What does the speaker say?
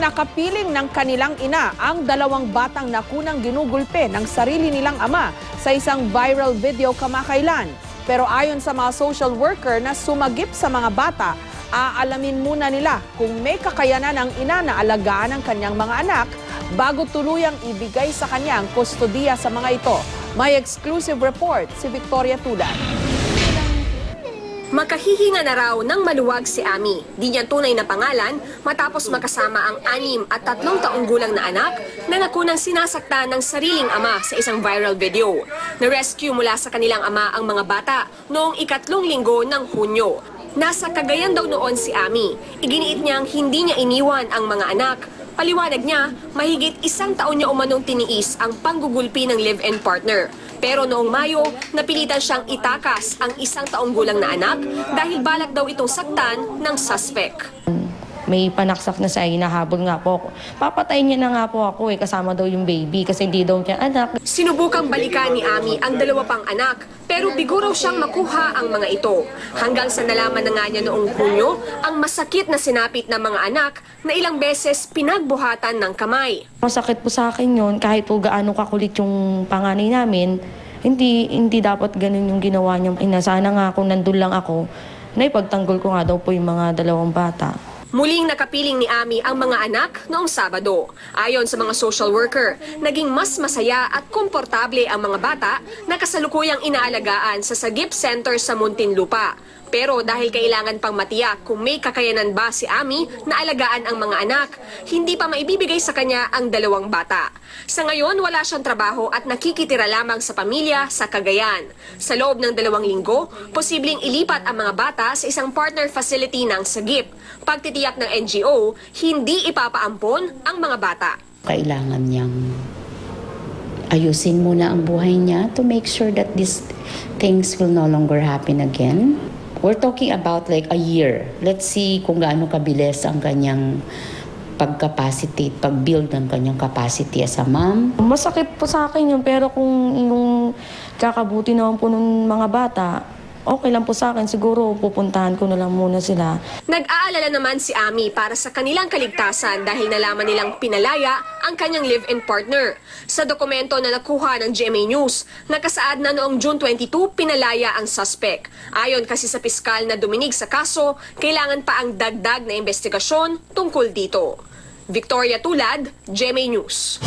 nakapiling ng kanilang ina ang dalawang batang nakunang ginugulpe ng sarili nilang ama sa isang viral video kamakailan. Pero ayon sa mga social worker na sumagip sa mga bata, aalamin muna nila kung may kakayanan ang ina na alagaan ang kanyang mga anak bago tuluyang ibigay sa kanya ang kustodiya sa mga ito. May exclusive report si Victoria Tulad. Makahihinga na raw ng maluwag si Ami. Di niya tunay na pangalan matapos makasama ang 6 at 3 taong gulang na anak na nakunang sinasaktan ng sariling ama sa isang viral video. Na-rescue mula sa kanilang ama ang mga bata noong 3 linggo ng Hunyo. Nasa Cagayan daw noon si Ami. Iginiit niyang hindi niya iniwan ang mga anak. Paliwanag niya, mahigit 1 taon niya umanong tiniis ang panggugulpi ng live-in partner. Pero noong Mayo, napilitan siyang itakas ang 1 taong gulang na anak dahil balak daw itong saktan ng suspect. May panaksak na siya, hinahabol nga po ako. Papatayin niya na nga po ako kasama daw yung baby kasi hindi daw niya anak. Sinubukang balikan ni Ami ang 2 pang anak pero bigo raw siyang makuha ang mga ito. Hanggang sa nalaman na nga niya noong Hunyo ang masakit na sinapit ng mga anak na ilang beses pinagbuhatan ng kamay. Masakit po sa akin yun kahit po gaano kakulit yung panganay namin. Hindi dapat ganun yung ginawa niya. Sana nga kung nandun lang ako, naipagtanggol ko nga daw po yung mga 2 bata. Muling nakapiling ni Ami ang mga anak noong Sabado. Ayon sa mga social worker, naging mas masaya at komportable ang mga bata na kasalukuyang inaalagaan sa Sagip Center sa Muntinlupa. Pero dahil kailangan pang matiyak kung may kakayanan ba si Ami na alagaan ang mga anak, hindi pa maibibigay sa kanya ang 2 bata. Sa ngayon, wala siyang trabaho at nakikitira lamang sa pamilya sa Cagayan. Sa loob ng 2 linggo, posibleng ilipat ang mga bata sa isang partner facility ng Sagip. Pagtitiyak ng NGO, hindi ipapaampon ang mga bata. Kailangan niyang ayusin muna ang buhay niya to make sure that these things will no longer happen again. We're talking about like a year. Let's see kung gaano kabilis ang kanyang pag-capacitate, pag-build ng kanyang capacity as a mom. Masakit po sa akin yun, pero kung yung kakabuti naman po ng mga bata, okay lang po sa akin. Siguro pupuntahan ko na lang muna sila. Nag-aalala naman si Ami para sa kanilang kaligtasan dahil nalaman nilang pinalaya ang kanyang live-in partner. Sa dokumento na nakuha ng GMA News, nakasaad na noong June 22 pinalaya ang suspect. Ayon kasi sa piskal na duminig sa kaso, kailangan pa ang dagdag na investigasyon tungkol dito. Victoria Tulad, GMA News.